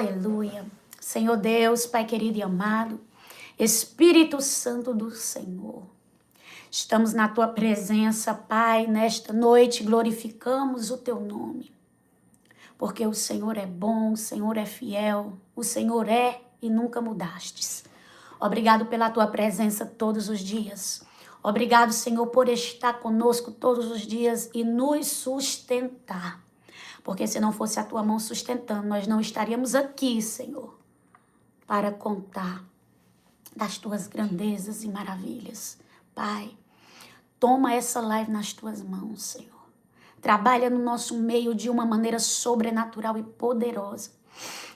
Aleluia. Senhor Deus, Pai querido e amado, Espírito Santo do Senhor, estamos na Tua presença, Pai, nesta noite glorificamos o Teu nome, porque o Senhor é bom, o Senhor é fiel, o Senhor é e nunca mudastes. Obrigado pela Tua presença todos os dias. Obrigado, Senhor, por estar conosco todos os dias e nos sustentar. Porque se não fosse a Tua mão sustentando, nós não estaríamos aqui, Senhor, para contar das Tuas grandezas e maravilhas. Pai, toma essa live nas Tuas mãos, Senhor. Trabalha no nosso meio de uma maneira sobrenatural e poderosa.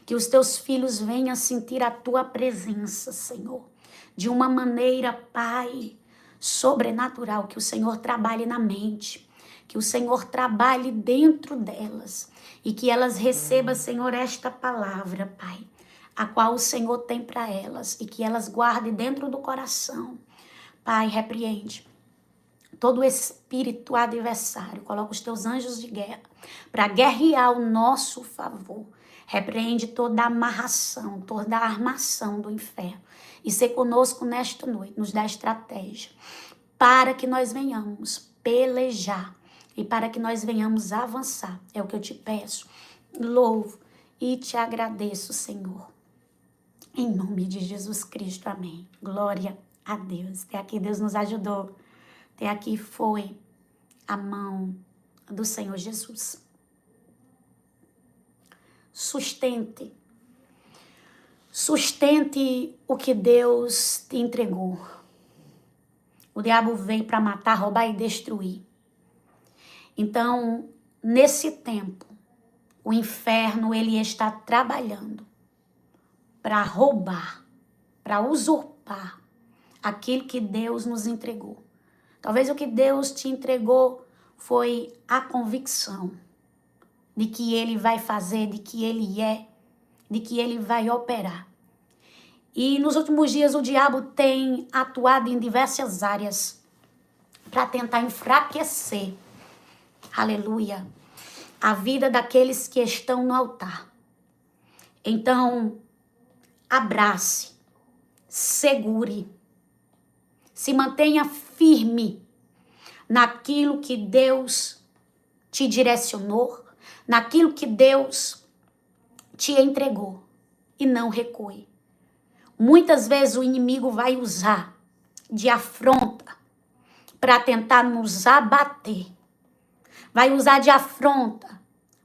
Que os Teus filhos venham sentir a Tua presença, Senhor. De uma maneira, Pai, sobrenatural. Que o Senhor trabalhe na mente. Que o Senhor trabalhe dentro delas e que elas recebam, Senhor, esta palavra, Pai, a qual o Senhor tem para elas e que elas guardem dentro do coração. Pai, repreende todo espírito adversário, coloca os teus anjos de guerra para guerrear ao nosso favor. Repreende toda a amarração, toda a armação do inferno e ser conosco nesta noite, nos dá estratégia para que nós venhamos pelejar e para que nós venhamos avançar. É o que eu te peço. Louvo e te agradeço, Senhor. Em nome de Jesus Cristo, amém. Glória a Deus. Até aqui Deus nos ajudou. Até aqui foi a mão do Senhor Jesus. Sustente. Sustente o que Deus te entregou. O diabo veio para matar, roubar e destruir. Então, nesse tempo, o inferno ele está trabalhando para roubar, para usurpar aquilo que Deus nos entregou. Talvez o que Deus te entregou foi a convicção de que Ele vai fazer, de que Ele é, de que Ele vai operar. E nos últimos dias o diabo tem atuado em diversas áreas para tentar enfraquecer, aleluia, a vida daqueles que estão no altar. Então, abrace, segure, se mantenha firme naquilo que Deus te direcionou, naquilo que Deus te entregou e não recue. Muitas vezes o inimigo vai usar de afronta para tentar nos abater. Vai usar de afronta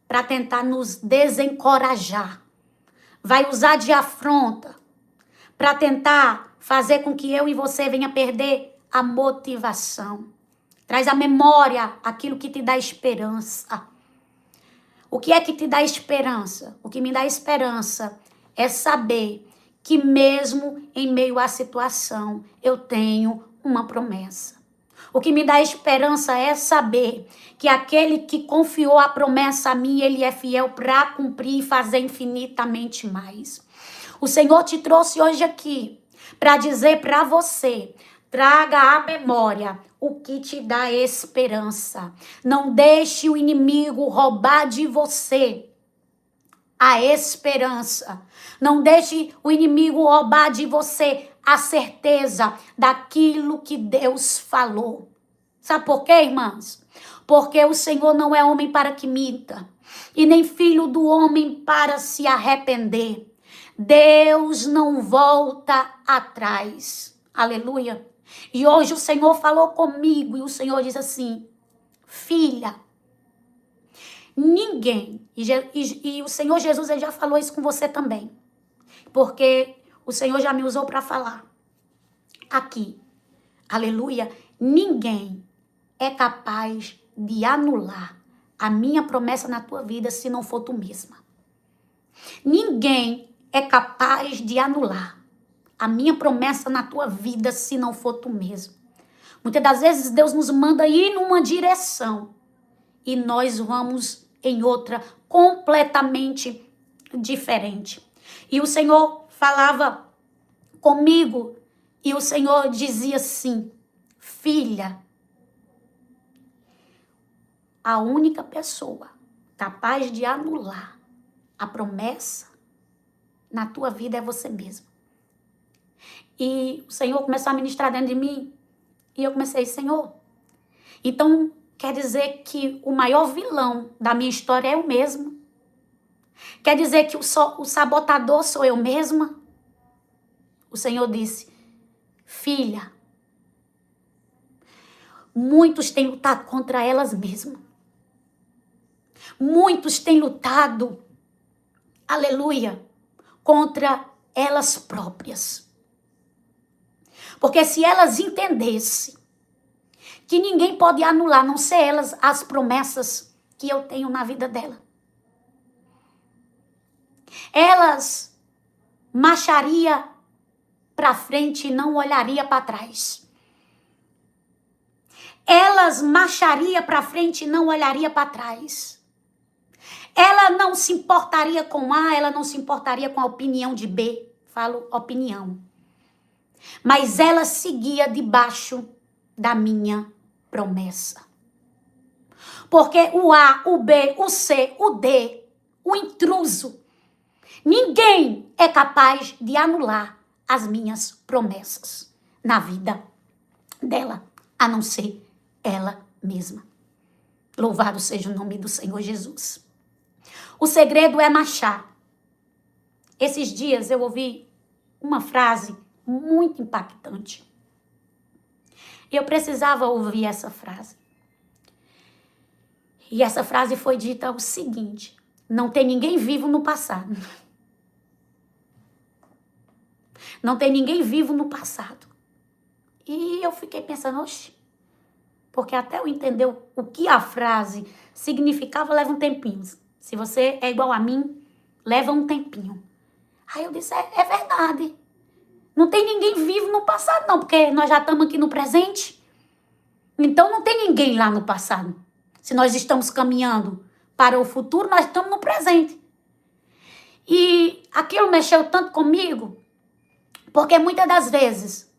para tentar nos desencorajar. Vai usar de afronta para tentar fazer com que eu e você venha perder a motivação. Traz à memória aquilo que te dá esperança. O que é que te dá esperança? O que me dá esperança é saber que mesmo em meio à situação eu tenho uma promessa. O que me dá esperança é saber que aquele que confiou a promessa a mim, ele é fiel para cumprir e fazer infinitamente mais. O Senhor te trouxe hoje aqui para dizer para você, traga à memória o que te dá esperança. Não deixe o inimigo roubar de você a esperança. Não deixe o inimigo roubar de você a certeza daquilo que Deus falou. Sabe por quê, irmãs? Porque o Senhor não é homem para que minta, e nem filho do homem para se arrepender. Deus não volta atrás. Aleluia. E hoje o Senhor falou comigo e o Senhor diz assim: filha, ninguém, e o Senhor Jesus ele já falou isso com você também, porque o Senhor já me usou para falar aqui, aleluia, ninguém é capaz de anular a minha promessa na tua vida se não for tu mesma. Ninguém é capaz de anular a minha promessa na tua vida se não for tu mesmo. Muitas das vezes Deus nos manda ir numa direção e nós vamos em outra completamente diferente. E o Senhor falava comigo e o Senhor dizia assim: filha, a única pessoa capaz de anular a promessa na tua vida é você mesmo. E o Senhor começou a ministrar dentro de mim. E eu comecei, Senhor, então quer dizer que o maior vilão da minha história é eu mesmo? Quer dizer que o sabotador sou eu mesma? O Senhor disse, filha, muitos têm lutado contra elas mesmas. Muitos têm lutado, aleluia, contra elas próprias. Porque se elas entendessem que ninguém pode anular, não ser elas, as promessas que eu tenho na vida dela, elas marchariam para frente e não olharia para trás. Elas marchariam para frente e não olharia para trás. Ela não se importaria com A, ela não se importaria com a opinião de B. Falo opinião. Mas ela seguia debaixo da minha promessa. Porque o A, o B, o C, o D, o intruso, ninguém é capaz de anular as minhas promessas na vida dela, a não ser ela mesma. Louvado seja o nome do Senhor Jesus. O segredo é marchar. Esses dias eu ouvi uma frase muito impactante. Eu precisava ouvir essa frase. E essa frase foi dita o seguinte: não tem ninguém vivo no passado. Não tem ninguém vivo no passado. E eu fiquei pensando, oxe, porque até eu entender o que a frase significava, leva um tempinho. Se você é igual a mim, leva um tempinho. Aí eu disse, é verdade. Não tem ninguém vivo no passado, não, porque nós já estamos aqui no presente. Então não tem ninguém lá no passado. Se nós estamos caminhando para o futuro, nós estamos no presente. E aquilo mexeu tanto comigo, porque muitas das vezes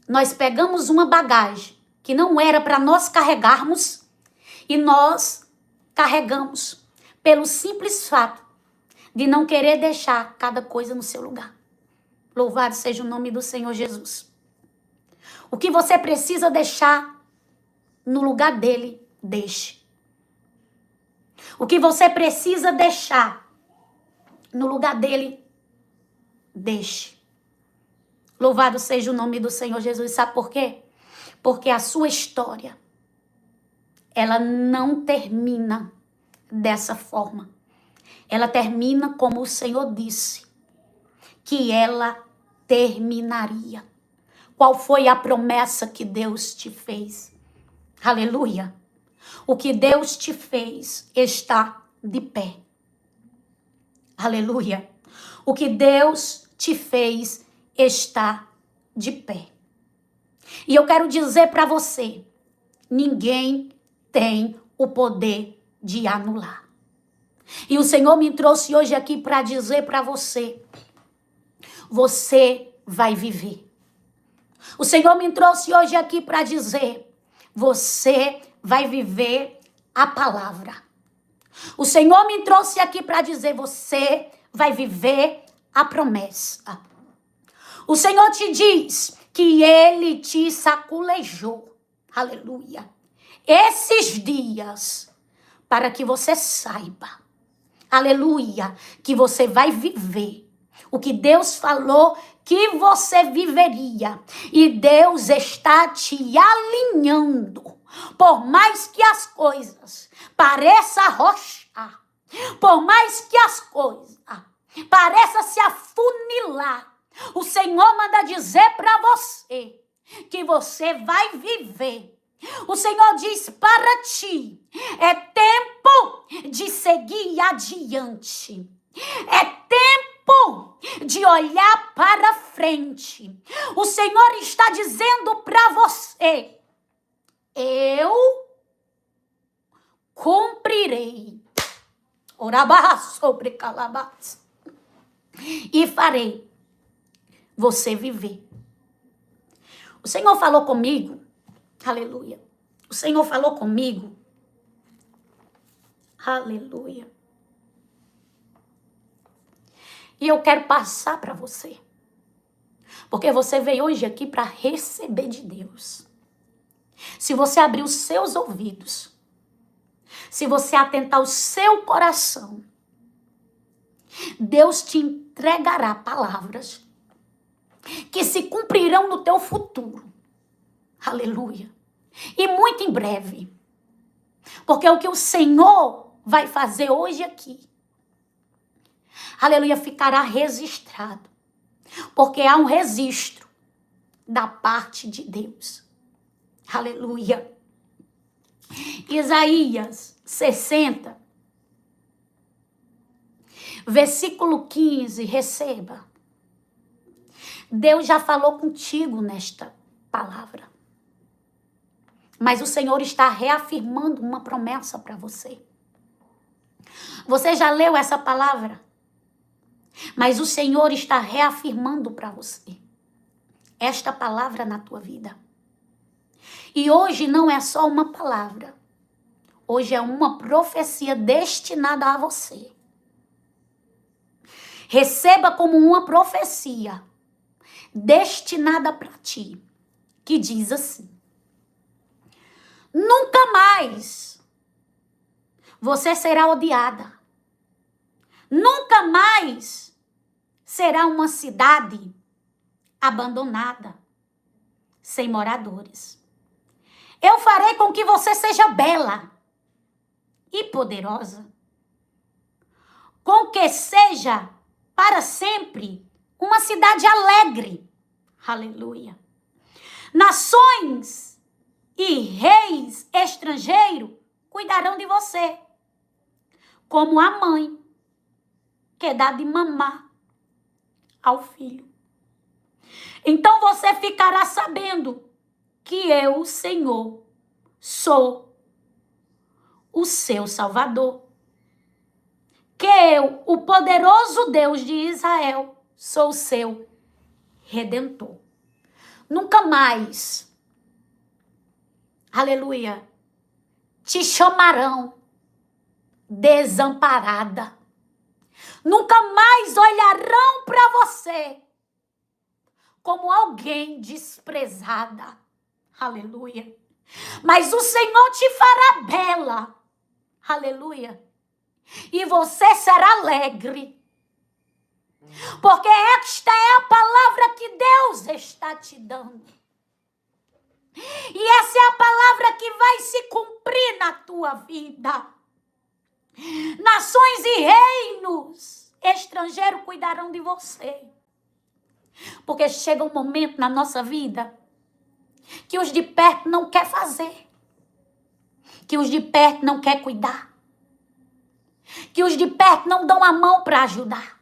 nós pegamos uma bagagem que não era para nós carregarmos e nós carregamos pelo simples fato de não querer deixar cada coisa no seu lugar. Louvado seja o nome do Senhor Jesus. O que você precisa deixar no lugar dele, deixe. O que você precisa deixar no lugar dele, deixe. Louvado seja o nome do Senhor Jesus. Sabe por quê? Porque a sua história, ela não termina dessa forma. Ela termina como o Senhor disse que ela terminaria. Qual foi a promessa que Deus te fez? Aleluia. O que Deus te fez está de pé. Aleluia. O que Deus te fez está de pé. E eu quero dizer para você, ninguém tem o poder de anular. E o Senhor me trouxe hoje aqui para dizer para você, você vai viver. O Senhor me trouxe hoje aqui para dizer, você vai viver a palavra. O Senhor me trouxe aqui para dizer, você vai viver a promessa. O Senhor te diz que Ele te saculejou, aleluia, esses dias, para que você saiba, aleluia, que você vai viver o que Deus falou que você viveria. E Deus está te alinhando. Por mais que as coisas pareçam arrochar, por mais que as coisas pareçam se afunilar, o Senhor manda dizer para você que você vai viver. O Senhor diz para ti, é tempo de seguir adiante. É tempo de olhar para frente. O Senhor está dizendo para você, eu cumprirei. Orabá sobre calabás. E farei você viver. O Senhor falou comigo, aleluia. O Senhor falou comigo, aleluia. E eu quero passar para você. Porque você veio hoje aqui para receber de Deus. Se você abrir os seus ouvidos, se você atentar o seu coração, Deus te entregará palavras que se cumprirão no teu futuro. Aleluia. E muito em breve. Porque é o que o Senhor vai fazer hoje aqui. Aleluia, ficará registrado. Porque há um registro da parte de Deus. Aleluia. Isaías 60, versículo 15, receba. Deus já falou contigo nesta palavra. Mas o Senhor está reafirmando uma promessa para você. Você já leu essa palavra? Mas o Senhor está reafirmando para você esta palavra na tua vida. E hoje não é só uma palavra. Hoje é uma profecia destinada a você. Receba como uma profecia destinada para ti, que diz assim: nunca mais você será odiada. Nunca mais será uma cidade abandonada, sem moradores. Eu farei com que você seja bela e poderosa, com que seja para sempre uma cidade alegre. Aleluia. Nações e reis estrangeiros cuidarão de você, como a mãe que dá de mamar ao filho. Então você ficará sabendo que eu, Senhor, sou o seu Salvador. Que eu, o poderoso Deus de Israel, sou o seu Redentor. Nunca mais, aleluia, te chamarão desamparada. Nunca mais olharão para você como alguém desprezada. Aleluia. Mas o Senhor te fará bela. Aleluia. E você será alegre. Porque esta é a palavra que Deus está te dando. E essa é a palavra que vai se cumprir na tua vida. Nações e reinos estrangeiros cuidarão de você. Porque chega um momento na nossa vida que os de perto não quer fazer. Que os de perto não quer cuidar. Que os de perto não dão a mão para ajudar.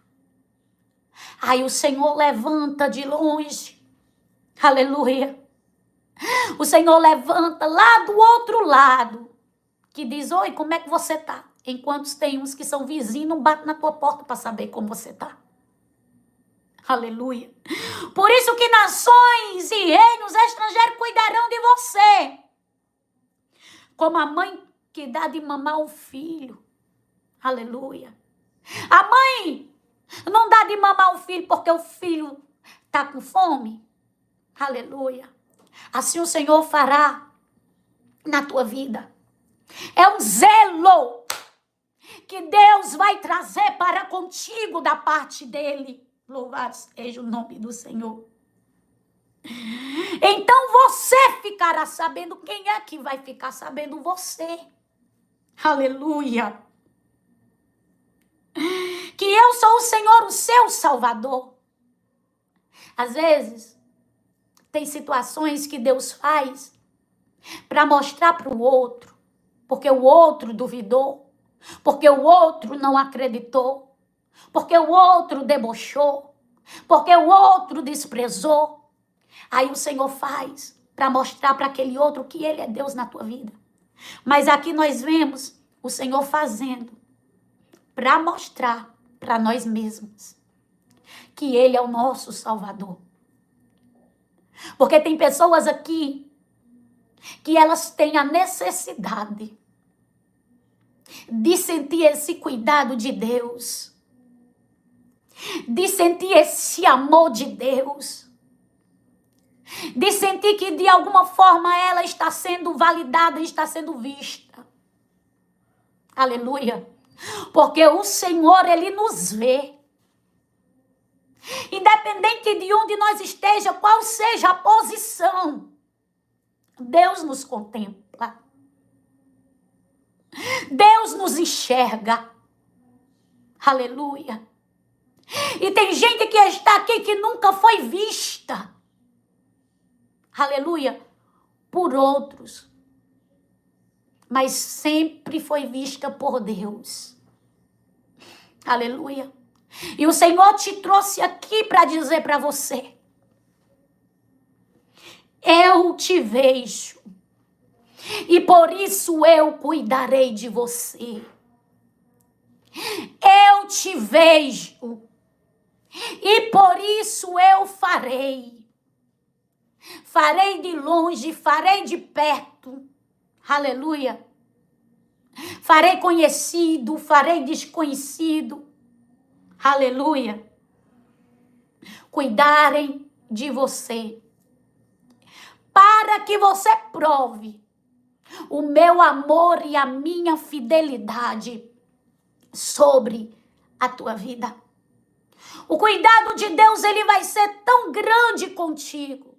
Aí o Senhor levanta de longe. Aleluia. O Senhor levanta lá do outro lado. Que diz: oi, como é que você está? Enquanto tem uns que são vizinhos, não batem na tua porta para saber como você está. Aleluia. Por isso que nações e reinos estrangeiros cuidarão de você. Como a mãe que dá de mamar ao filho. Aleluia. A mãe não dá de mamar ao filho porque o filho está com fome. Aleluia. Assim o Senhor fará na tua vida. É um zelo que Deus vai trazer para contigo da parte dele. Louvado seja o nome do Senhor. Então você ficará sabendo. Quem é que vai ficar sabendo? Você. Aleluia. Que eu sou o Senhor, o seu Salvador. Às vezes, tem situações que Deus faz para mostrar para o outro. Porque o outro duvidou. Porque o outro não acreditou. Porque o outro debochou. Porque o outro desprezou. Aí o Senhor faz para mostrar para aquele outro que ele é Deus na tua vida. Mas aqui nós vemos o Senhor fazendo para mostrar para nós mesmos que ele é o nosso Salvador. Porque tem pessoas aqui que elas têm a necessidade de sentir esse cuidado de Deus. de sentir esse amor de Deus, de sentir que de alguma forma ela está sendo validada, está sendo vista. Aleluia. Porque o Senhor, Ele nos vê. Independente de onde nós esteja, qual seja a posição, Deus nos contempla. Deus nos enxerga. Aleluia. E tem gente que está aqui que nunca foi vista. Aleluia. Por outros. Mas sempre foi vista por Deus. Aleluia. E o Senhor te trouxe aqui para dizer para você: eu te vejo. E por isso eu cuidarei de você. Eu te vejo. E por isso eu farei. Farei de longe, farei de perto. Aleluia. Farei conhecido, farei desconhecido. Aleluia. Cuidarem de você. Para que você prove o meu amor e a minha fidelidade sobre a tua vida. O cuidado de Deus, ele vai ser tão grande contigo,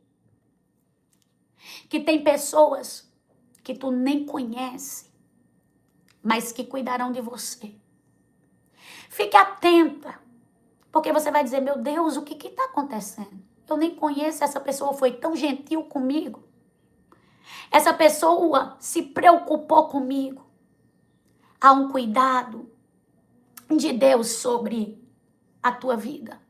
que tem pessoas que tu nem conhece, mas que cuidarão de você. Fique atenta, porque você vai dizer: meu Deus, o que está acontecendo? Eu nem conheço, essa pessoa foi tão gentil comigo. Essa pessoa se preocupou comigo. Há um cuidado de Deus sobre a tua vida.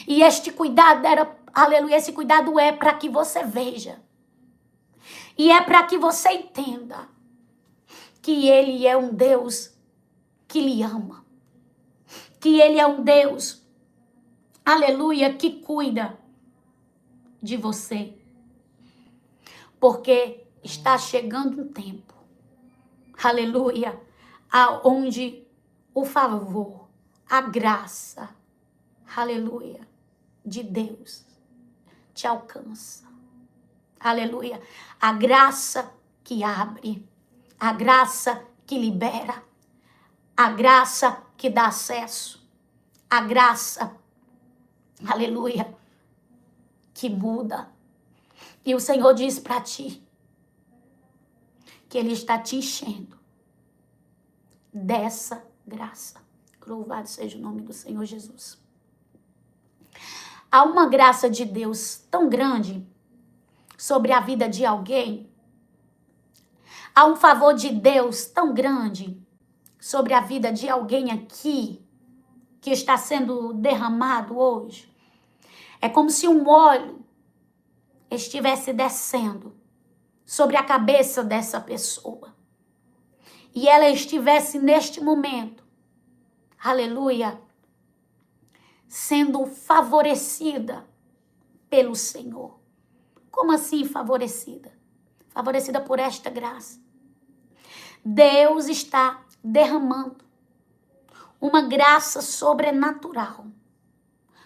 E este cuidado aleluia, esse cuidado é para que você veja. E é para que você entenda que Ele é um Deus que lhe ama. Que Ele é um Deus, aleluia, que cuida de você. Porque está chegando um tempo, aleluia, aonde o favor, a graça, aleluia, de Deus te alcança. Aleluia. A graça que abre, a graça que libera, a graça que dá acesso, a graça, aleluia, que muda. E o Senhor diz para ti que Ele está te enchendo dessa graça. Louvado seja o nome do Senhor Jesus. Há uma graça de Deus tão grande sobre a vida de alguém. Há um favor de Deus tão grande sobre a vida de alguém aqui que está sendo derramado hoje. É como se um óleo estivesse descendo sobre a cabeça dessa pessoa. E ela estivesse neste momento, aleluia, sendo favorecida pelo Senhor. Como assim favorecida? Favorecida por esta graça. Deus está derramando uma graça sobrenatural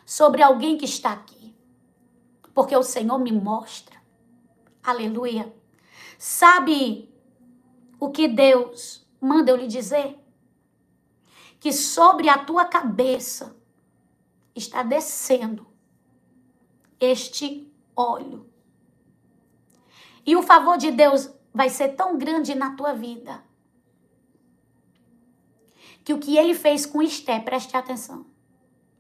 sobre alguém que está aqui. Porque o Senhor me mostra, aleluia. Sabe o que Deus manda eu lhe dizer? Que sobre a tua cabeça está descendo este óleo. E o favor de Deus vai ser tão grande na tua vida, que o que Ele fez com Esther, preste atenção,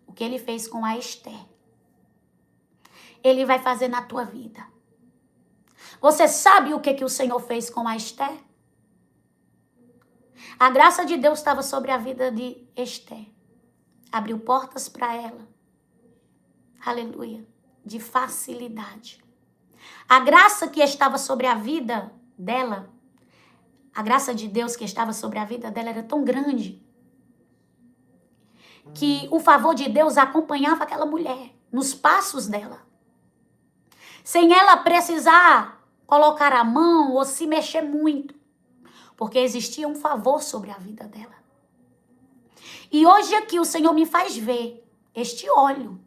o que Ele fez com a Esther, Ele vai fazer na tua vida. Você sabe o que o Senhor fez com a Esther? A graça de Deus estava sobre a vida de Esther. Abriu portas para ela. Aleluia. De facilidade. A graça que estava sobre a vida dela, a graça de Deus que estava sobre a vida dela era tão grande que o favor de Deus acompanhava aquela mulher nos passos dela. Sem ela precisar colocar a mão ou se mexer muito. Porque existia um favor sobre a vida dela. E hoje aqui o Senhor me faz ver este óleo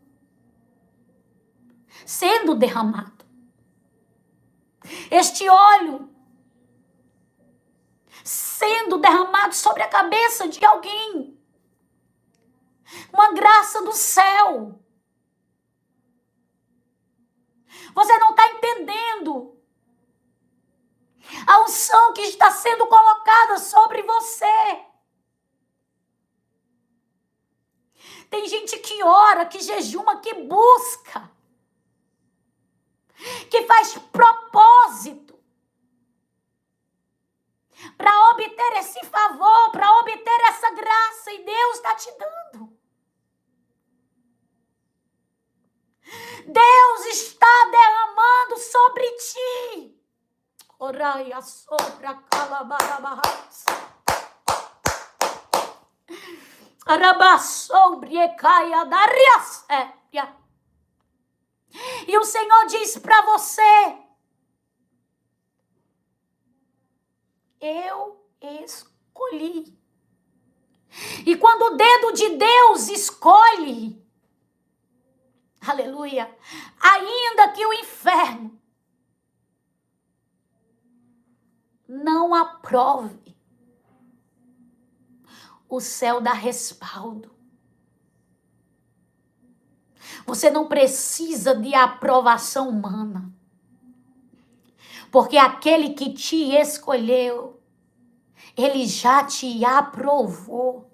sendo derramado. Este óleo sendo derramado sobre a cabeça de alguém. Uma graça do céu. Você não está entendendo a unção que está sendo colocada sobre você. Tem gente que ora, que jejuma, que busca, que faz propósito para obter esse favor, para obter essa graça, e Deus está te dando. Deus está derramando sobre ti. Oraia sobra calabarabahas. Arabasobriecaia darias. E o Senhor diz para você: eu escolhi. E quando o dedo de Deus escolhe, aleluia, ainda que o inferno não aprove, o céu dá respaldo. Você não precisa de aprovação humana, porque aquele que te escolheu, ele já te aprovou.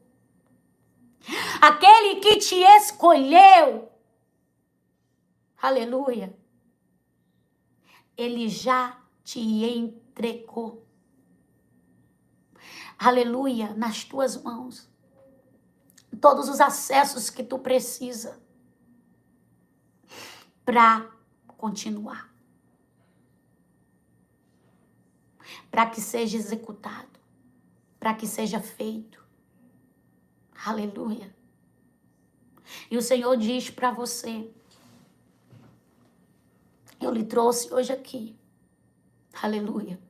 Aquele que te escolheu, aleluia, ele já te entregou, aleluia, nas tuas mãos, todos os acessos que tu precisa para continuar, para que seja executado, para que seja feito, aleluia. E o Senhor diz para você: eu lhe trouxe hoje aqui, aleluia,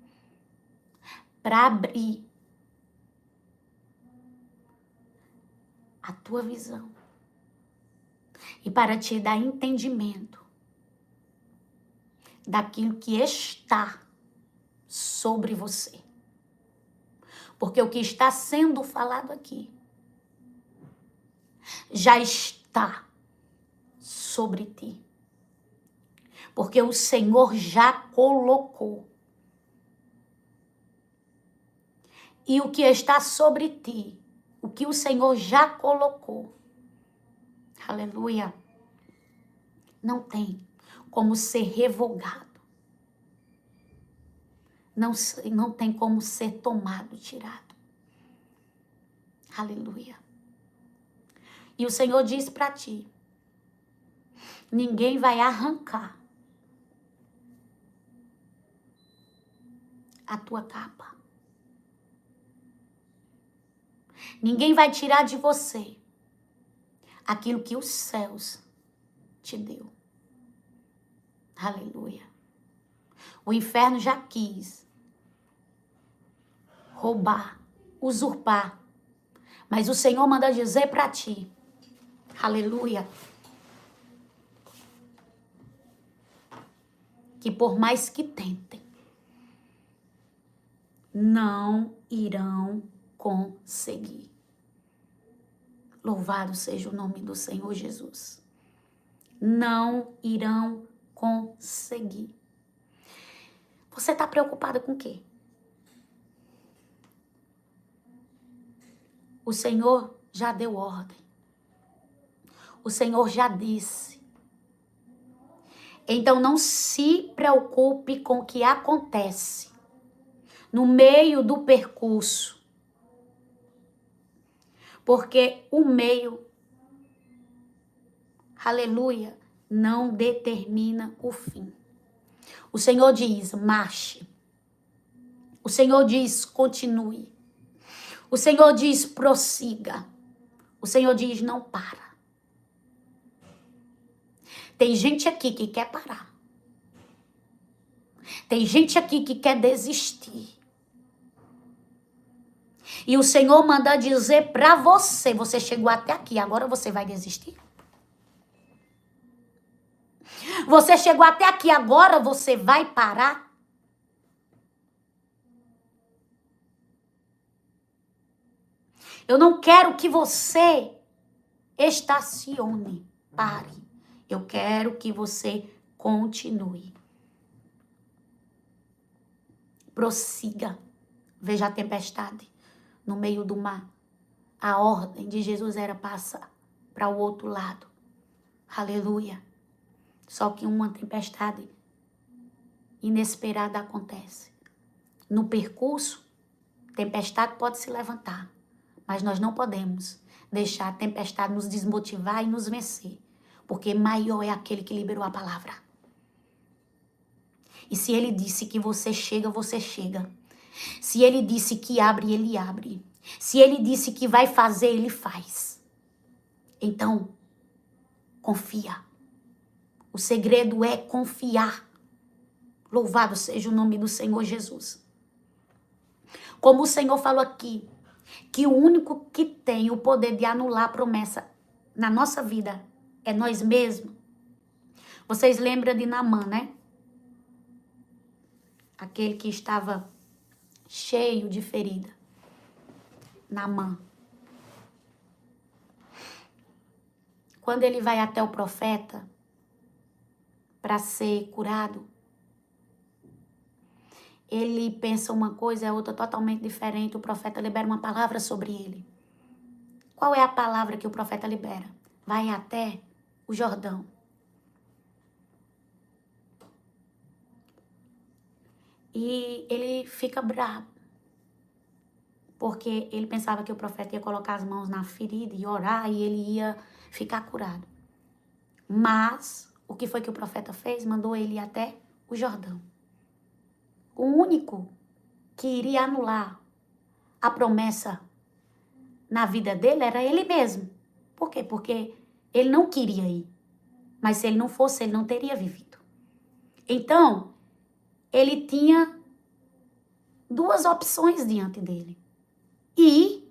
para abrir a tua visão e para te dar entendimento daquilo que está sobre você. Porque o que está sendo falado aqui já está sobre ti. Porque o Senhor já colocou. E o que está sobre ti, o que o Senhor já colocou, aleluia, não tem como ser revogado. Não tem como ser tomado, tirado. Aleluia. E o Senhor diz para ti: ninguém vai arrancar a tua capa. Ninguém vai tirar de você aquilo que os céus te deu. Aleluia. O inferno já quis roubar, usurpar, mas o Senhor manda dizer para ti, aleluia, que por mais que tentem, não irão conseguir. Louvado seja o nome do Senhor Jesus. Não irão conseguir. Você está preocupada com o quê? O Senhor já deu ordem. O Senhor já disse. Então não se preocupe com o que acontece no meio do percurso. Porque o meio, aleluia, não determina o fim. O Senhor diz: marche. O Senhor diz: continue. O Senhor diz: prossiga. O Senhor diz: não para. Tem gente aqui que quer parar. Tem gente aqui que quer desistir. E o Senhor manda dizer para você: você chegou até aqui, agora você vai desistir? Você chegou até aqui, agora você vai parar? Eu não quero que você estacione, pare. Eu quero que você continue. Prossiga. Veja a tempestade no meio do mar. A ordem de Jesus era passar para o outro lado. Aleluia. Só que uma tempestade inesperada acontece. No percurso, tempestade pode se levantar, mas nós não podemos deixar a tempestade nos desmotivar e nos vencer, porque maior é aquele que liberou a palavra. E se ele disse que você chega, você chega. Se ele disse que abre, ele abre. Se ele disse que vai fazer, ele faz. Então, confia. O segredo é confiar. Louvado seja o nome do Senhor Jesus. Como o Senhor falou aqui, que o único que tem o poder de anular a promessa na nossa vida é nós mesmos. Vocês lembram de Naamã, né? Aquele que estava cheio de ferida. Naamã. Quando ele vai até o profeta para ser curado, ele pensa uma coisa, é outra totalmente diferente. O profeta libera uma palavra sobre ele. Qual é a palavra que o profeta libera? Vai até o Jordão. E ele fica bravo, porque ele pensava que o profeta ia colocar as mãos na ferida e orar e ele ia ficar curado. Mas o que foi que o profeta fez? Mandou ele ir até o Jordão. O único que iria anular a promessa na vida dele era ele mesmo. Por quê? Porque ele não queria ir. Mas se ele não fosse, ele não teria vivido. Então, ele tinha duas opções diante dele. Ir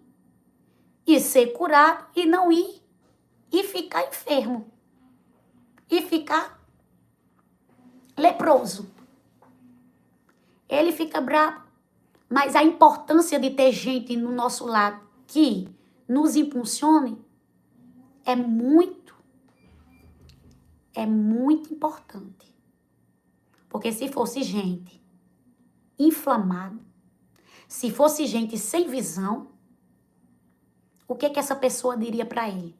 e ser curado e não ir e ficar enfermo. E ficar leproso. Ele fica bravo. Mas a importância de ter gente no nosso lado que nos impulsione é muito importante. Porque se fosse gente inflamada, se fosse gente sem visão, o que essa pessoa diria para ele?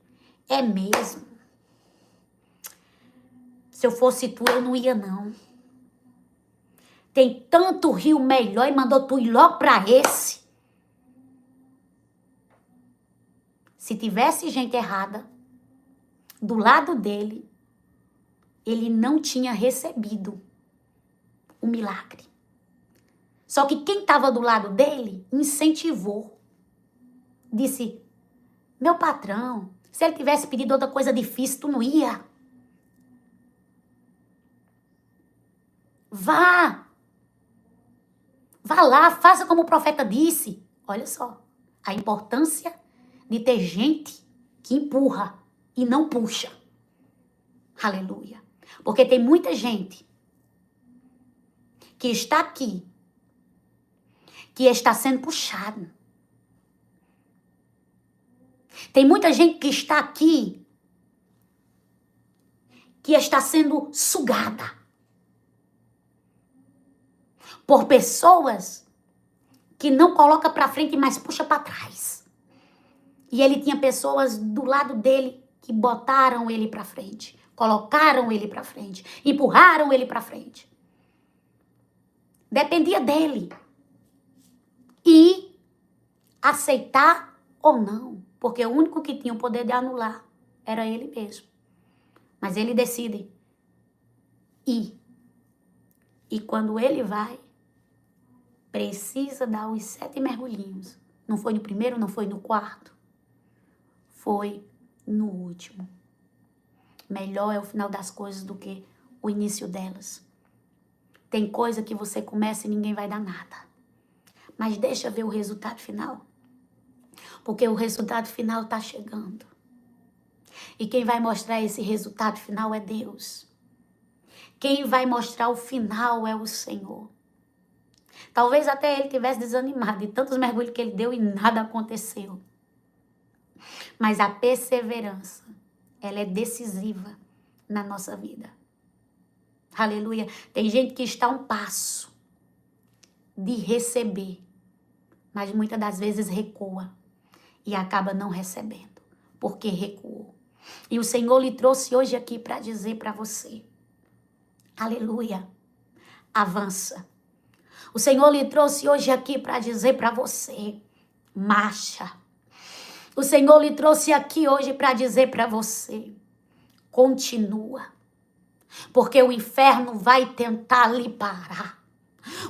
É mesmo? Se eu fosse tu, eu não ia não. Tem tanto rio melhor e mandou tu ir logo para esse. Se tivesse gente errada do lado dele, ele não tinha recebido o milagre. Só que quem estava do lado dele incentivou. Disse, meu patrão, se ele tivesse pedido outra coisa difícil, tu não ia. Vá lá, faça como o profeta disse. Olha só, a importância de ter gente que empurra e não puxa. Aleluia. Porque tem muita gente que está aqui, que está sendo puxado. Tem muita gente que está aqui, que está sendo sugada por pessoas que não coloca para frente, mas puxa para trás. E ele tinha pessoas do lado dele que botaram ele para frente, colocaram ele para frente, empurraram ele para frente. Dependia dele e aceitar ou não, porque o único que tinha o poder de anular era ele mesmo. Mas ele decide ir. E quando ele vai, precisa dar os 7 mergulhinhos. Não foi no primeiro, não foi no quarto. Foi no último. Melhor é o final das coisas do que o início delas. Tem coisa que você começa e ninguém vai dar nada. Mas deixa ver o resultado final. Porque o resultado final está chegando. E quem vai mostrar esse resultado final é Deus. Quem vai mostrar o final é o Senhor. Talvez até ele tivesse desanimado de tantos mergulhos que ele deu e nada aconteceu. Mas a perseverança, ela é decisiva na nossa vida. Aleluia. Tem gente que está a um passo de receber, mas muitas das vezes recua e acaba não recebendo, porque recuou. E o Senhor lhe trouxe hoje aqui para dizer para você, aleluia, avança. O Senhor lhe trouxe hoje aqui para dizer para você, marcha. O Senhor lhe trouxe aqui hoje para dizer para você, continua. Porque o inferno vai tentar lhe parar.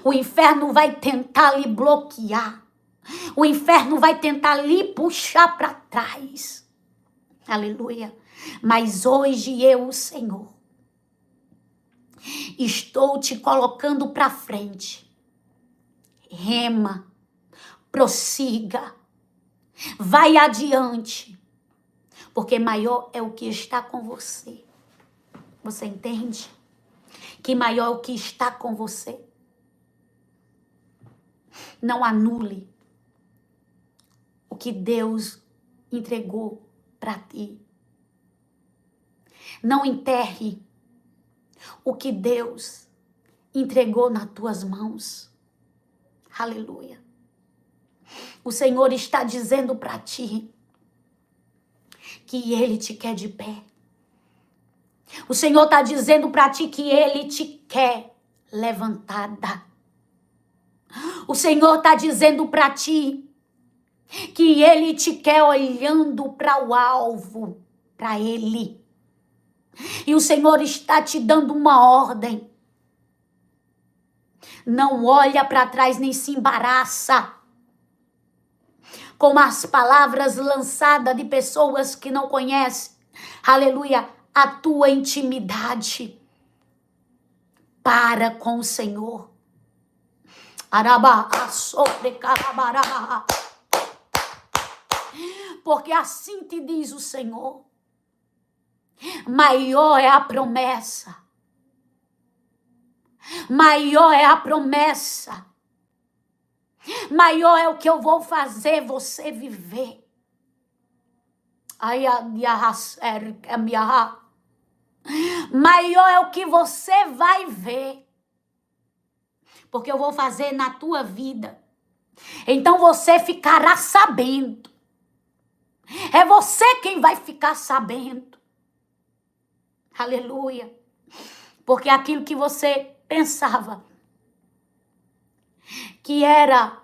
O inferno vai tentar lhe bloquear. O inferno vai tentar lhe puxar para trás. Aleluia. Mas hoje eu, o Senhor, estou te colocando para frente. Rema, prossiga, vai adiante, porque maior é o que está com você. Você entende? Que maior é o que está com você. Não anule o que Deus entregou para ti. Não enterre o que Deus entregou nas tuas mãos. Aleluia. O Senhor está dizendo para ti que Ele te quer de pé. O Senhor está dizendo para ti que Ele te quer levantada. O Senhor está dizendo para ti que Ele te quer olhando para o alvo, para Ele. E o Senhor está te dando uma ordem. Não olha para trás nem se embaraça com as palavras lançadas de pessoas que não conhecem, aleluia, a tua intimidade. Para com o Senhor. Porque assim te diz o Senhor. Maior é a promessa. Maior é a promessa. Maior é o que eu vou fazer você viver. Maior é o que você vai ver. Porque eu vou fazer na tua vida. Então você ficará sabendo. É você quem vai ficar sabendo. Aleluia. Porque aquilo que você pensava que era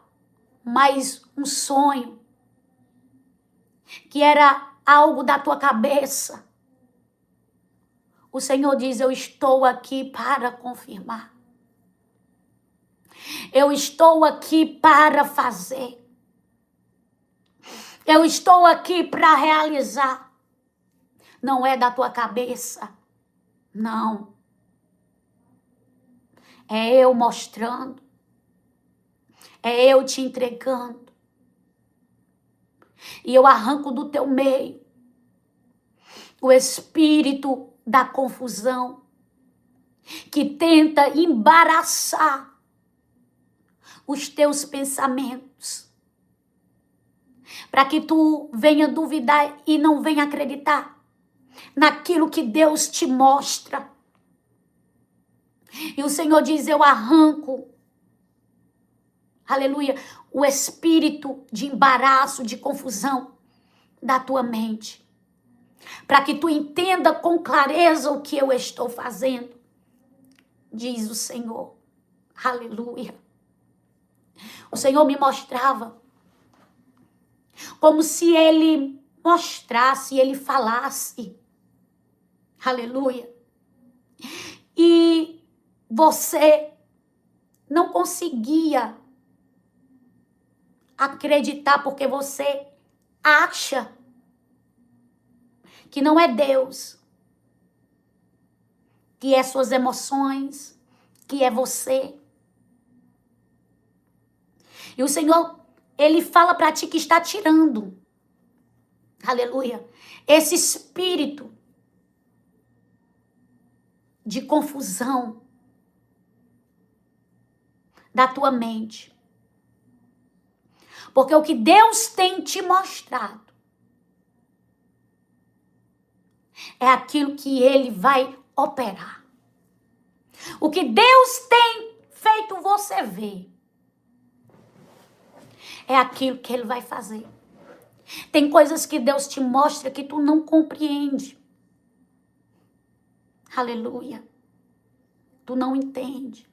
mais um sonho, que era algo da tua cabeça, o Senhor diz, eu estou aqui para confirmar. Eu estou aqui para fazer. Eu estou aqui para realizar. Não é da tua cabeça. Não. É eu mostrando. É eu te entregando. E eu arranco do teu meio o espírito da confusão que tenta embaraçar os teus pensamentos, para que tu venha duvidar e não venha acreditar naquilo que Deus te mostra. E o Senhor diz, eu arranco, aleluia, o espírito de embaraço, de confusão da tua mente, para que tu entenda com clareza o que eu estou fazendo, diz o Senhor. Aleluia. O Senhor me mostrava como se Ele mostrasse, Ele falasse. Aleluia. E você não conseguia acreditar porque você acha que não é Deus, que é suas emoções, que é você. E o Senhor, Ele fala para ti que está tirando, aleluia, esse espírito de confusão da tua mente. Porque o que Deus tem te mostrado é aquilo que Ele vai operar. O que Deus tem feito você ver é aquilo que Ele vai fazer. Tem coisas que Deus te mostra que tu não compreende. Aleluia. Tu não entende.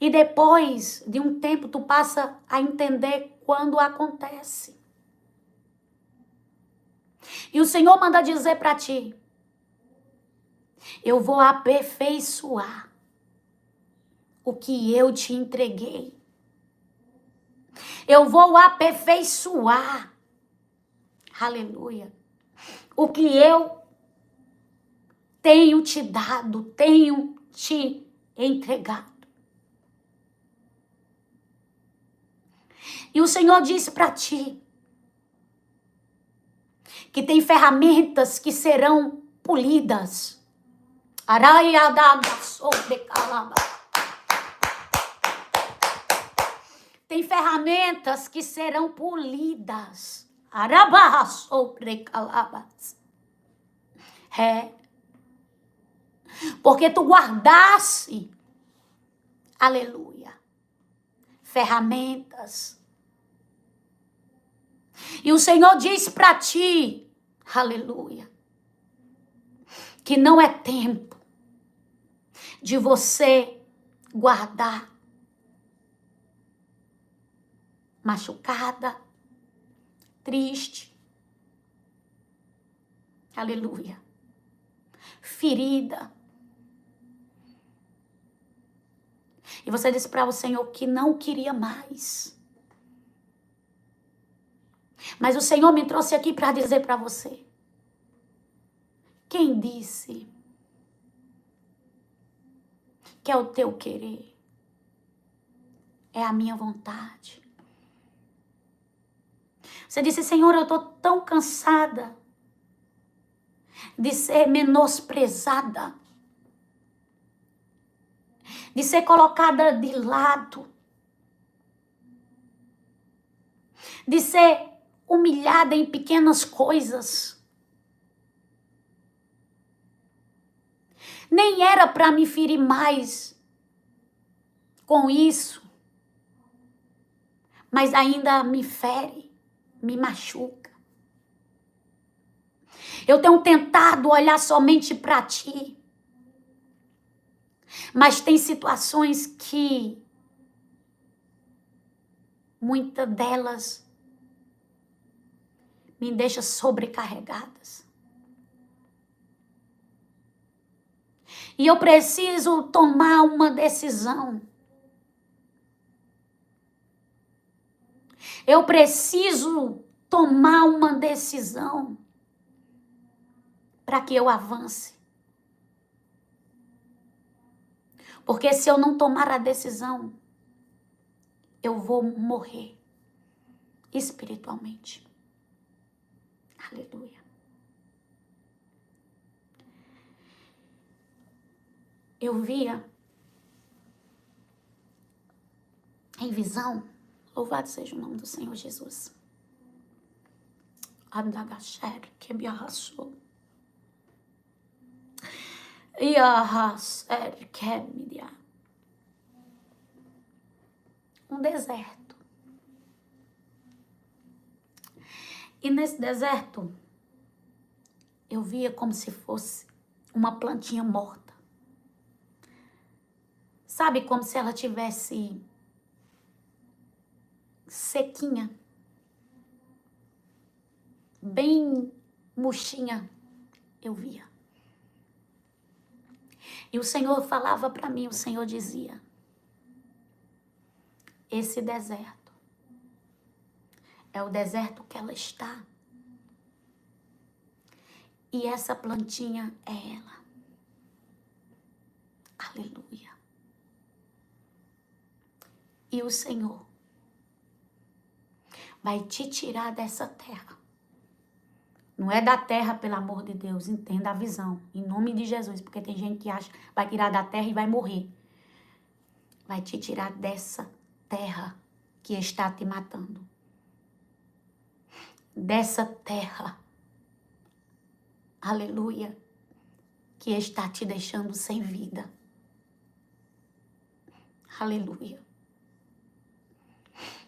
E depois de um tempo tu passa a entender quando acontece. E o Senhor manda dizer para ti: eu vou aperfeiçoar o que eu te entreguei. Eu vou aperfeiçoar, aleluia, o que eu tenho te dado, tenho te entregado. E o Senhor disse para ti que tem ferramentas que serão polidas. Tem ferramentas que serão polidas. É. Porque tu guardasse, aleluia, ferramentas. E o Senhor diz para ti, aleluia, que não é tempo de você guardar machucada, triste, aleluia, ferida. E você disse para o Senhor que não queria mais. Mas o Senhor me trouxe aqui para dizer para você: quem disse que é o teu querer? É a minha vontade. Você disse: Senhor, eu estou tão cansada de ser menosprezada, de ser colocada de lado, de ser humilhada em pequenas coisas. Nem era para me ferir mais com isso, mas ainda me fere, me machuca. Eu tenho tentado olhar somente para ti, mas tem situações que muitas delas me deixam sobrecarregadas. E eu preciso tomar uma decisão. Eu preciso tomar uma decisão para que eu avance. Porque se eu não tomar a decisão, eu vou morrer espiritualmente. Aleluia. Eu via em visão, louvado seja o nome do Senhor Jesus. Adagasher, que me arrasou. E arrasar, que me dá. Um deserto. E nesse deserto, eu via como se fosse uma plantinha morta. Sabe, como se ela tivesse sequinha, bem murchinha, eu via. E o Senhor falava para mim, o Senhor dizia: esse deserto é o deserto que ela está. E essa plantinha é ela. Aleluia. E o Senhor vai te tirar dessa terra Não é da terra, pelo amor de Deus. Entenda a visão. Em nome de Jesus. Porque tem gente que acha vai tirar da terra e vai morrer. Vai te tirar dessa terra que está te matando. Dessa terra. Aleluia. Que está te deixando sem vida. Aleluia.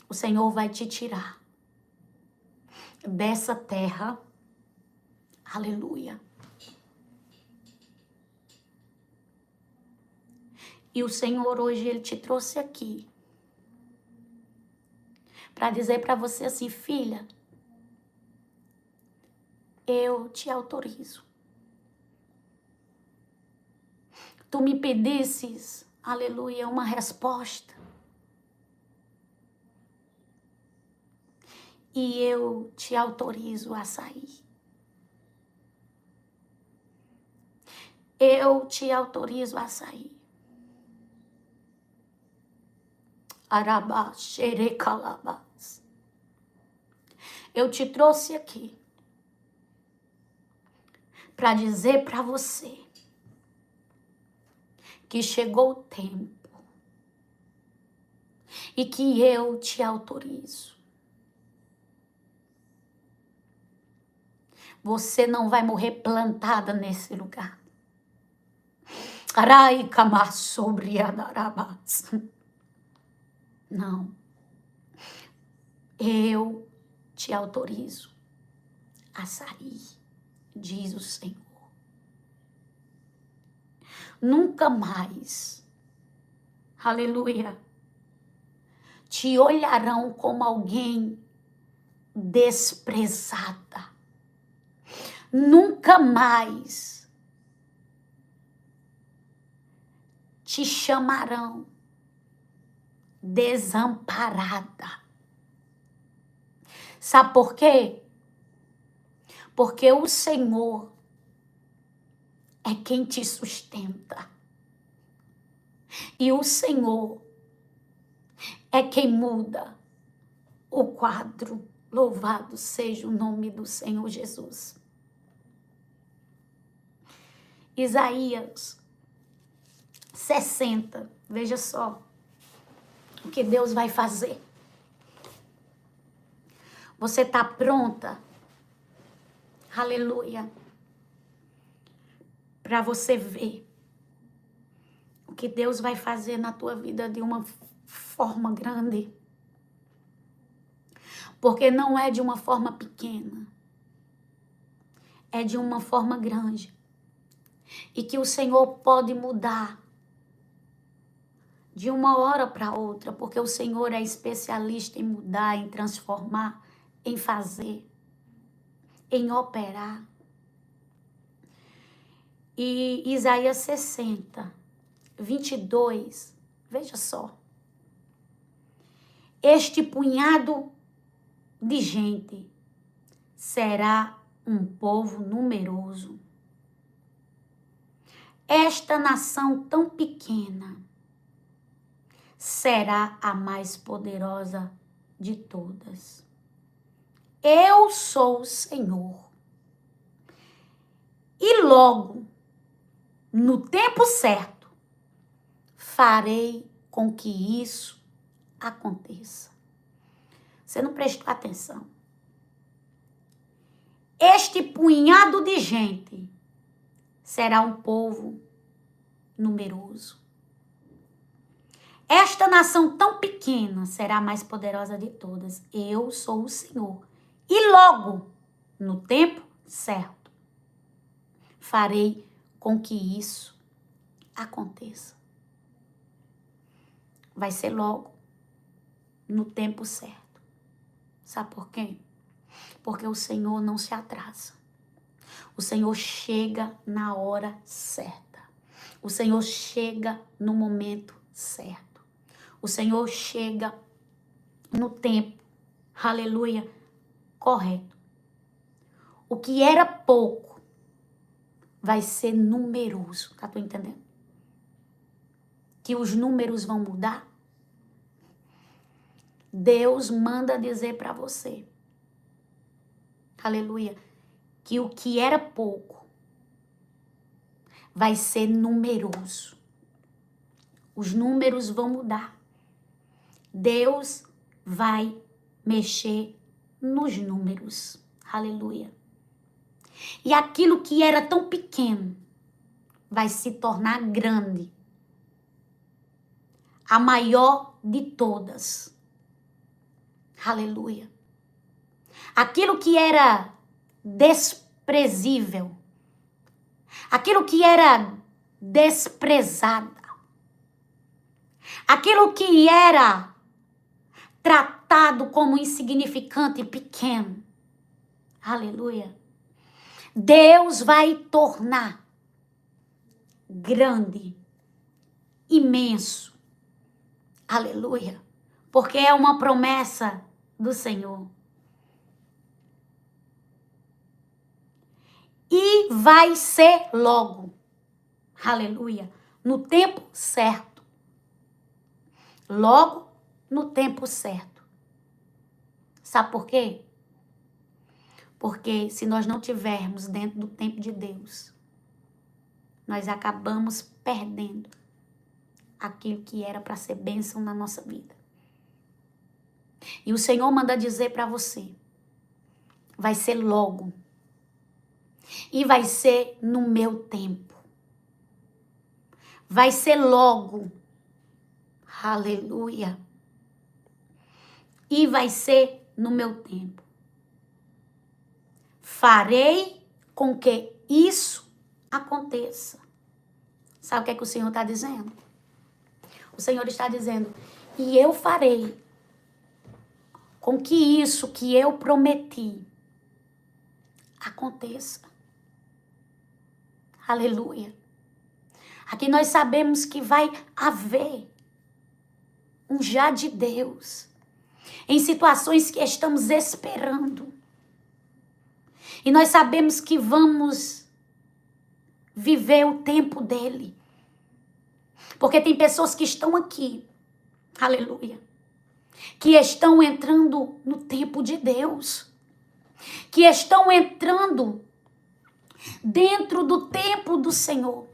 O Senhor vai te tirar dessa terra. Aleluia. E o Senhor hoje, Ele te trouxe aqui para dizer para você assim, filha, eu te autorizo. Tu me pedisses, aleluia, uma resposta. E eu te autorizo a sair. Eu te autorizo a sair. Arabá, xerecalabás. Eu te trouxe aqui para dizer para você que chegou o tempo e que eu te autorizo. Você não vai morrer plantada nesse lugar. Arai kamassobriadarabás. Não. Eu te autorizo a sair, diz o Senhor. Nunca mais, aleluia, te olharão como alguém desprezada. Nunca mais te chamarão desamparada. Sabe por quê? Porque o Senhor é quem te sustenta. E o Senhor é quem muda o quadro. Louvado seja o nome do Senhor Jesus. Isaías 60. Veja só o que Deus vai fazer. Você está pronta? Aleluia. Para você ver o que Deus vai fazer na tua vida de uma forma grande. Porque não é de uma forma pequena. É de uma forma grande. E que o Senhor pode mudar de uma hora para outra, porque o Senhor é especialista em mudar, em transformar, em fazer, em operar. E Isaías 60, 22, veja só. Este punhado de gente será um povo numeroso. Esta nação tão pequena será a mais poderosa de todas. Eu sou o Senhor. E logo, no tempo certo, farei com que isso aconteça. Você não prestou atenção. Este punhado de gente será um povo numeroso. Esta nação tão pequena será a mais poderosa de todas. Eu sou o Senhor. E logo, no tempo certo, farei com que isso aconteça. Vai ser logo, no tempo certo. Sabe por quê? Porque o Senhor não se atrasa. O Senhor chega na hora certa. O Senhor chega no momento certo. O Senhor chega no tempo, aleluia, correto. O que era pouco vai ser numeroso. Tá tu entendendo? Que os números vão mudar. Deus manda dizer para você, aleluia, que o que era pouco vai ser numeroso. Os números vão mudar. Deus vai mexer nos números. Aleluia. E aquilo que era tão pequeno vai se tornar grande. A maior de todas. Aleluia. Aquilo que era desprezível, aquilo que era desprezada, aquilo que era tratado como insignificante e pequeno. Aleluia. Deus vai tornar grande, imenso. Aleluia. Porque é uma promessa do Senhor. E vai ser logo. Aleluia. No tempo certo. Logo no tempo certo. Sabe por quê? Porque se nós não tivermos dentro do tempo de Deus, nós acabamos perdendo aquilo que era para ser bênção na nossa vida. E o Senhor manda dizer para você, vai ser logo. E vai ser no meu tempo. Vai ser logo. Aleluia. E vai ser no meu tempo. Farei com que isso aconteça. Sabe o que é que o Senhor está dizendo? O Senhor está dizendo, e eu farei com que isso que eu prometi aconteça. Aleluia. Aqui nós sabemos que vai haver um já de Deus em situações que estamos esperando. E nós sabemos que vamos viver o tempo dele. Porque tem pessoas que estão aqui, aleluia, que estão entrando no tempo de Deus, que estão entrando dentro do tempo do Senhor.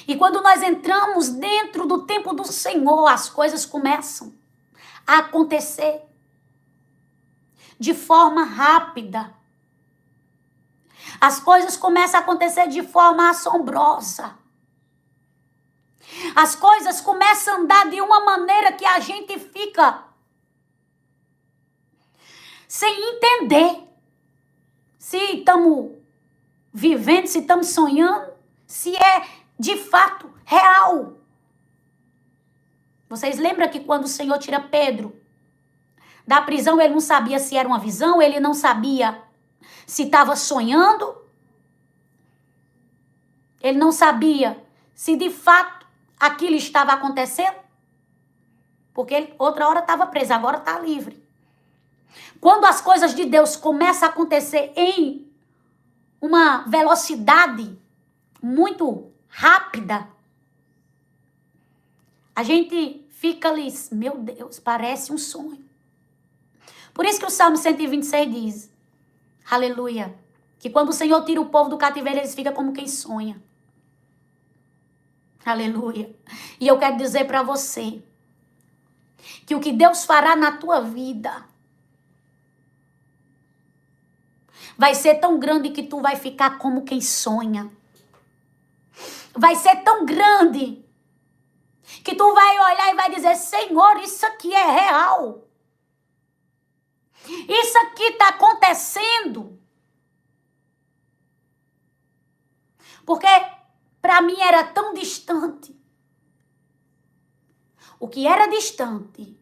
E quando nós entramos dentro do tempo do Senhor, as coisas começam a acontecer de forma rápida. As coisas começam a acontecer de forma assombrosa. As coisas começam a andar de uma maneira que a gente fica sem entender se estamos vivendo, se estamos sonhando, se é de fato real. Vocês lembram que quando o Senhor tira Pedro da prisão, ele não sabia se era uma visão, ele não sabia se estava sonhando, ele não sabia se de fato aquilo estava acontecendo, porque ele outra hora estava preso, agora está livre. Quando as coisas de Deus começam a acontecer em uma velocidade muito rápida, a gente fica ali, meu Deus, parece um sonho. Por isso que o Salmo 126 diz, aleluia, que quando o Senhor tira o povo do cativeiro, eles ficam como quem sonha. Aleluia. E eu quero dizer para você que o que Deus fará na tua vida vai ser tão grande que tu vai ficar como quem sonha. Vai ser tão grande que tu vai olhar e vai dizer, Senhor, isso aqui é real. Isso aqui está acontecendo. Porque para mim era tão distante. O que era distante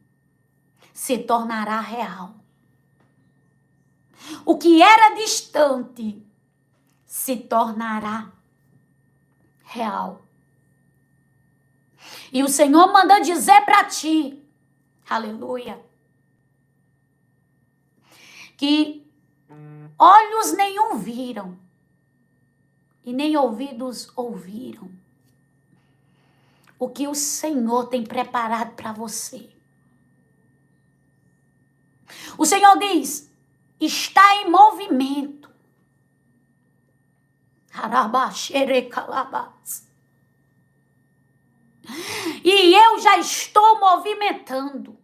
se tornará real. O que era distante se tornará real. E o Senhor manda dizer para ti, aleluia, que olhos nenhum viram e nem ouvidos ouviram o que o Senhor tem preparado para você. O Senhor diz está em movimento. E eu já estou movimentando.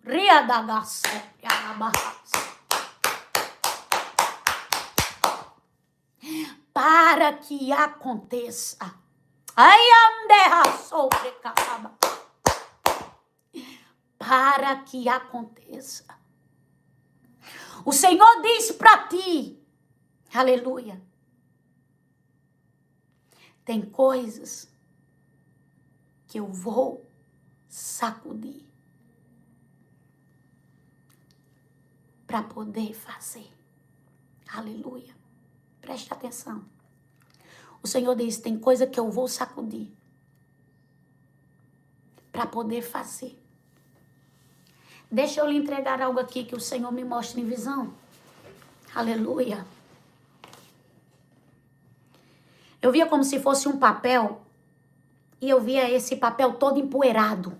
Para que aconteça. Para que aconteça. O Senhor diz para ti, aleluia, tem coisas que eu vou sacudir para poder fazer. Aleluia. Preste atenção. O Senhor diz, tem coisa que eu vou sacudir para poder fazer. Deixa eu lhe entregar algo aqui que o Senhor me mostra em visão. Aleluia. Eu via como se fosse um papel e eu via esse papel todo empoeirado.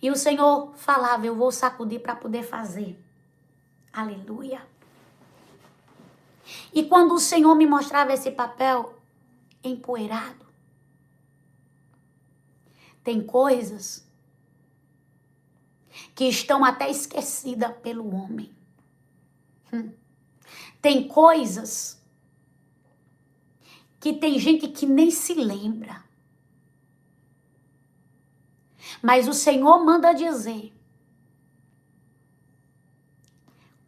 E o Senhor falava, eu vou sacudir para poder fazer. Aleluia. E quando o Senhor me mostrava esse papel empoeirado, tem coisas que estão até esquecidas pelo homem. Tem coisas que tem gente que nem se lembra. Mas o Senhor manda dizer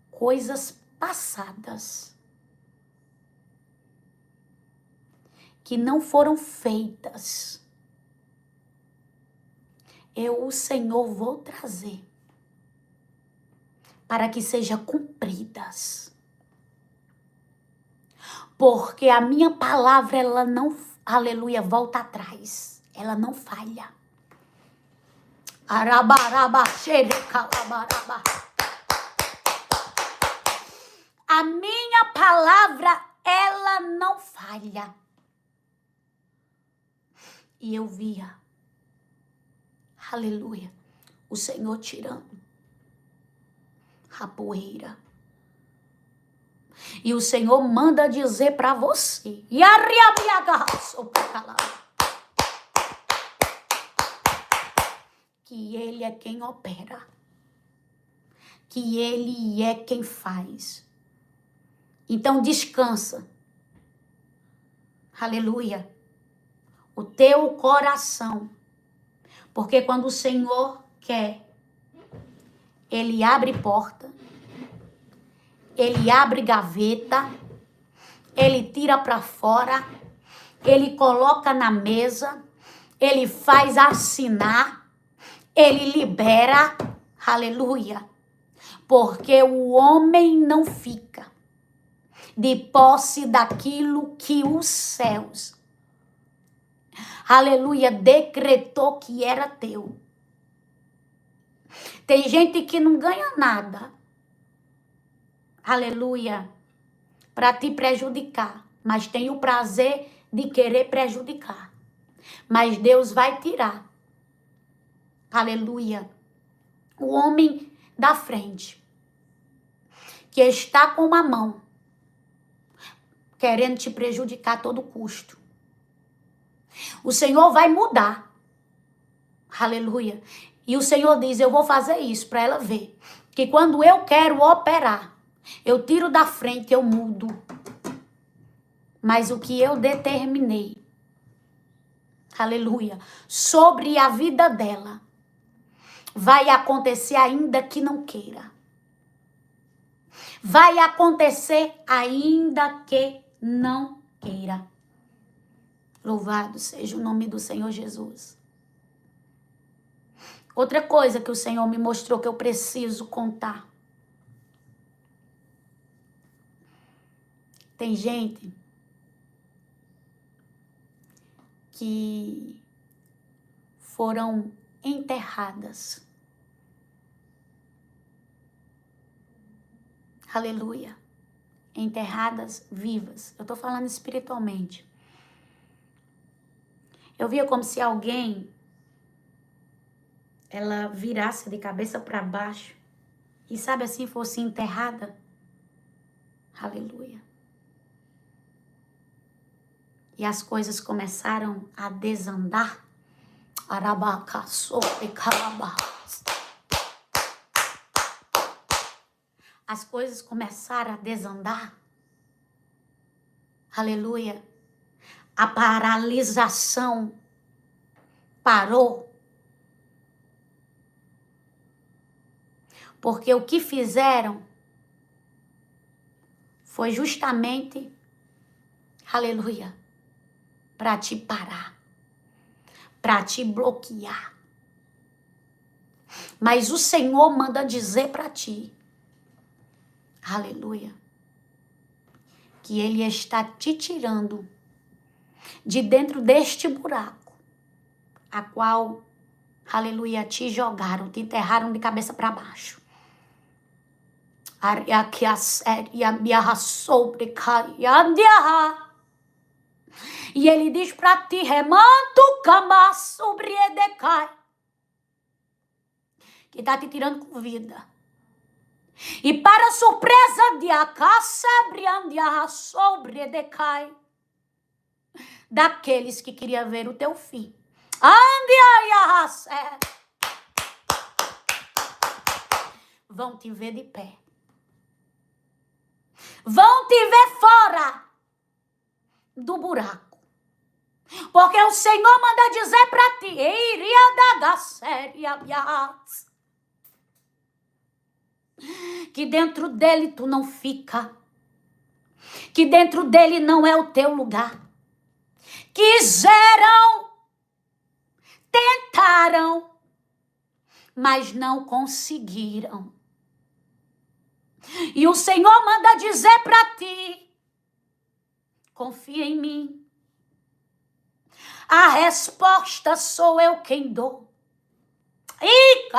coisas passadas que não foram feitas. Eu, o Senhor, vou trazer para que sejam cumpridas. Porque a minha palavra, ela não, aleluia, volta atrás. Ela não falha. Arabaraba, xerecalabaraba. A minha palavra, ela não falha. E eu via, aleluia, o Senhor tirando a poeira. E o Senhor manda dizer para você, que Ele é quem opera, que Ele é quem faz. Então descansa, aleluia, o teu coração, porque quando o Senhor quer, Ele abre porta, Ele abre gaveta, Ele tira para fora, Ele coloca na mesa, Ele faz assinar, Ele libera, aleluia, porque o homem não fica de posse daquilo que os céus, aleluia, decretou que era teu. Tem gente que não ganha nada, aleluia, para te prejudicar, mas tem o prazer de querer prejudicar. Mas Deus vai tirar, aleluia, o homem da frente, que está com uma mão, querendo te prejudicar a todo custo. O Senhor vai mudar, aleluia. E o Senhor diz, eu vou fazer isso para ela ver, que quando eu quero operar, eu tiro da frente, eu mudo. Mas o que eu determinei, aleluia, sobre a vida dela, vai acontecer ainda que não queira. Vai acontecer ainda que não queira. Louvado seja o nome do Senhor Jesus. Outra coisa que o Senhor me mostrou que eu preciso contar. Tem gente que foram enterradas. Aleluia. Enterradas vivas. Eu tô falando espiritualmente. Eu via como se alguém, ela virasse de cabeça para baixo E sabe assim, fosse enterrada. Aleluia. E as coisas começaram a desandar. As coisas começaram a desandar. Aleluia. A paralisação parou. Porque o que fizeram foi justamente, aleluia, para te parar, para te bloquear. Mas o Senhor manda dizer para ti, aleluia, que Ele está te tirando de dentro deste buraco, a qual, aleluia, te jogaram, te enterraram de cabeça para baixo. E Ele diz para ti, remanto cama sobre Edecai, que está te tirando com vida. E para surpresa de Acassabriandia sobre Edecai, daqueles que queriam ver o teu fim. Vão te ver de pé. Vão te ver fora do buraco. Porque o Senhor manda dizer para ti, que dentro dele tu não fica. Que dentro dele não é o teu lugar. Quiseram, tentaram, mas não conseguiram. E o Senhor manda dizer para ti, confia em mim. A resposta sou eu quem dou. E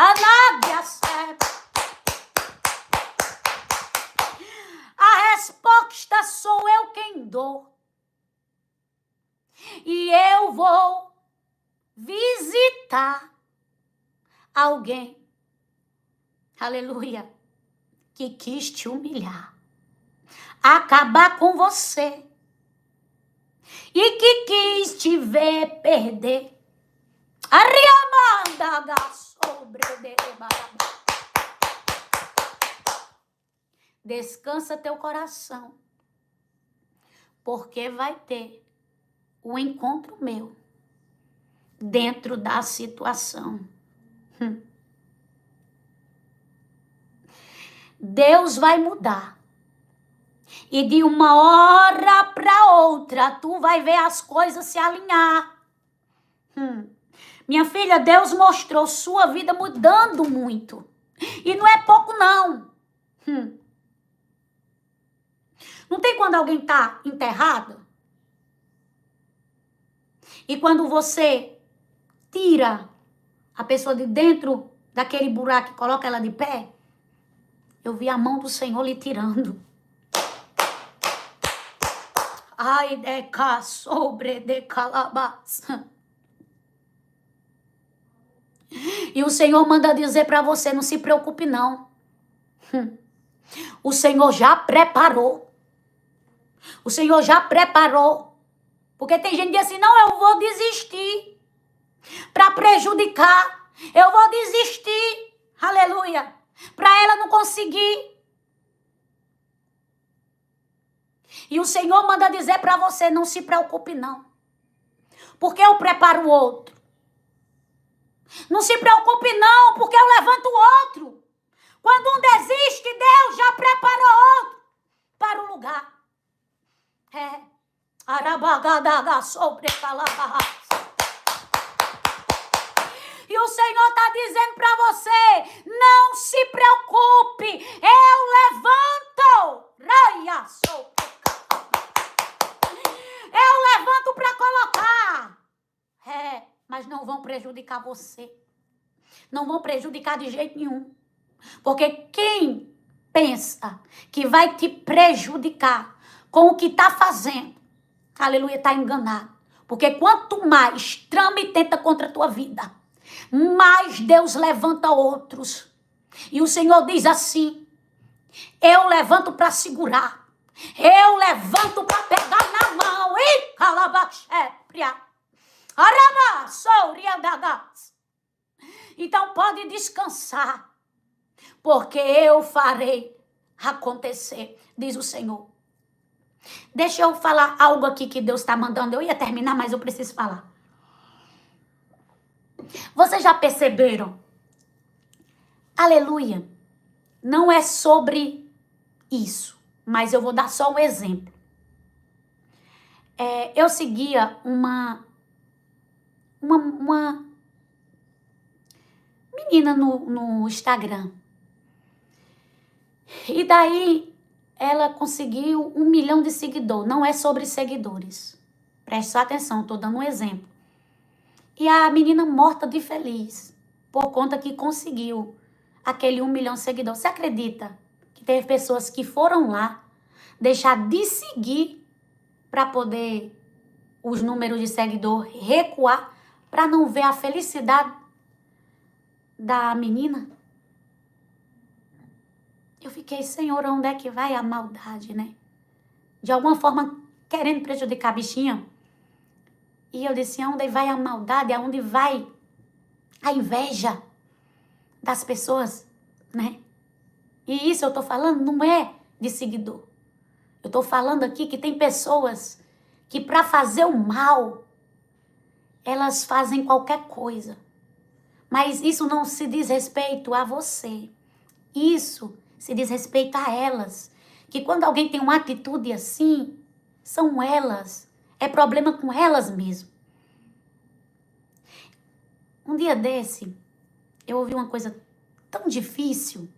a resposta sou eu quem dou. E eu vou visitar alguém, aleluia, que quis te humilhar, acabar com você e que quis te ver perder. Descansa teu coração, porque vai ter um encontro meu dentro da situação. Deus vai mudar. E de uma hora para outra, tu vai ver as coisas se alinhar. Minha filha, Deus mostrou sua vida mudando muito. E não é pouco, não. Não tem quando alguém está enterrado? E quando você tira a pessoa de dentro daquele buraco e coloca ela de pé, eu vi a mão do Senhor lhe tirando. Ai, deca sobre de calabas. E o Senhor manda dizer para você, não se preocupe não. O Senhor já preparou. O Senhor já preparou. Porque tem gente que diz assim, não, eu vou desistir. Para prejudicar. Eu vou desistir. Aleluia. Para ela não conseguir. E o Senhor manda dizer para você, não se preocupe não. Porque eu preparo o outro. Não se preocupe não, porque eu levanto o outro. Quando um desiste, Deus já preparou outro para o lugar. Arabagadaga sobre calabas. E o Senhor está dizendo para você, não se preocupe, eu levanto. Raia sobre. Eu levanto para colocar. Mas não vão prejudicar você. Não vão prejudicar de jeito nenhum. Porque quem pensa que vai te prejudicar com o que está fazendo, aleluia, está enganado. Porque quanto mais trama e tenta contra a tua vida, mais Deus levanta outros E o Senhor diz assim: eu levanto para segurar. Eu levanto para pegar na mão. E calabaxépria. Araba, souriandagas. Então pode descansar, porque eu farei acontecer, diz o Senhor. Deixa eu falar algo aqui que Deus está mandando. Eu ia terminar, mas eu preciso falar. Vocês já perceberam? Aleluia. Não é sobre isso, mas eu vou dar só um exemplo. Eu seguia uma menina no Instagram. E daí ela conseguiu 1 milhão de seguidores. Não é sobre seguidores. Preste atenção, estou dando um exemplo. E a menina morta de feliz, por conta que conseguiu aquele 1 milhão de seguidores. Você acredita que teve pessoas que foram lá deixar de seguir para poder os números de seguidor recuar, para não ver a felicidade da menina? Eu fiquei, Senhor, onde é que vai a maldade, né? De alguma forma, querendo prejudicar a bichinha. E eu disse, aonde vai a maldade? Aonde vai a inveja das pessoas, né? E isso eu tô falando não é de seguidor. Eu tô falando aqui que tem pessoas que para fazer o mal, elas fazem qualquer coisa. Mas isso não se diz respeito a você. Isso se diz respeito a elas. Que quando alguém tem uma atitude assim, são elas. É problema com elas mesmo. Um dia desse, eu ouvi uma coisa tão difícil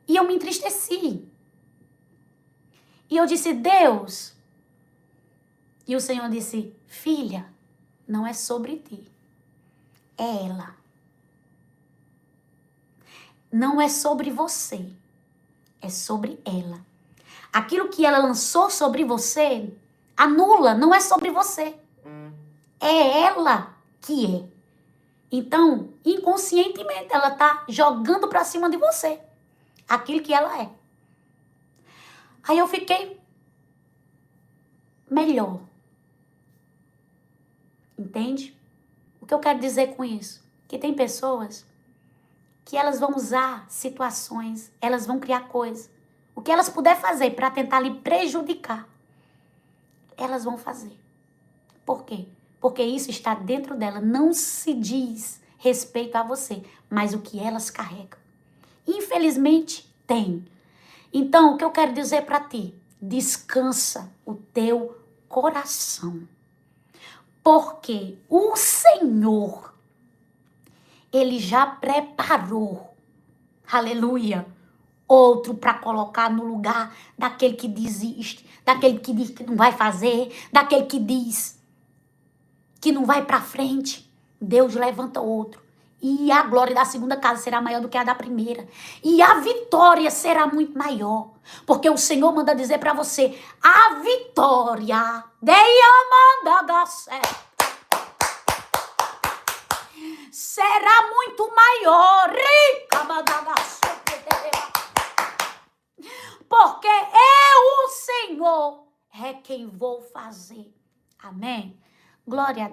e eu me entristeci. E eu disse, Deus. E o Senhor disse, filha, não é sobre ti. É ela. Não é sobre você. É sobre ela. Aquilo que ela lançou sobre você, anula, não é sobre você. É ela que é. Então, inconscientemente, ela tá jogando pra cima de você aquilo que ela é. Aí eu fiquei melhor. Entende? O que eu quero dizer com isso? Que tem pessoas que elas vão usar situações, elas vão criar coisas. O que elas puder fazer para tentar lhe prejudicar, elas vão fazer. Por quê? Porque isso está dentro dela. Não se diz respeito a você, mas o que elas carregam. Infelizmente, tem. Então, o que eu quero dizer para ti? Descansa o teu coração. Porque o Senhor, Ele já preparou, aleluia, outro para colocar no lugar daquele que desiste, daquele que diz que não vai fazer, daquele que diz que não vai para frente. Deus levanta outro. E a glória da segunda casa será maior do que a da primeira. E a vitória será muito maior. Porque o Senhor manda dizer para você, a vitória será muito maior. Porque eu, o Senhor, é quem vou fazer. Amém? Glória a Deus.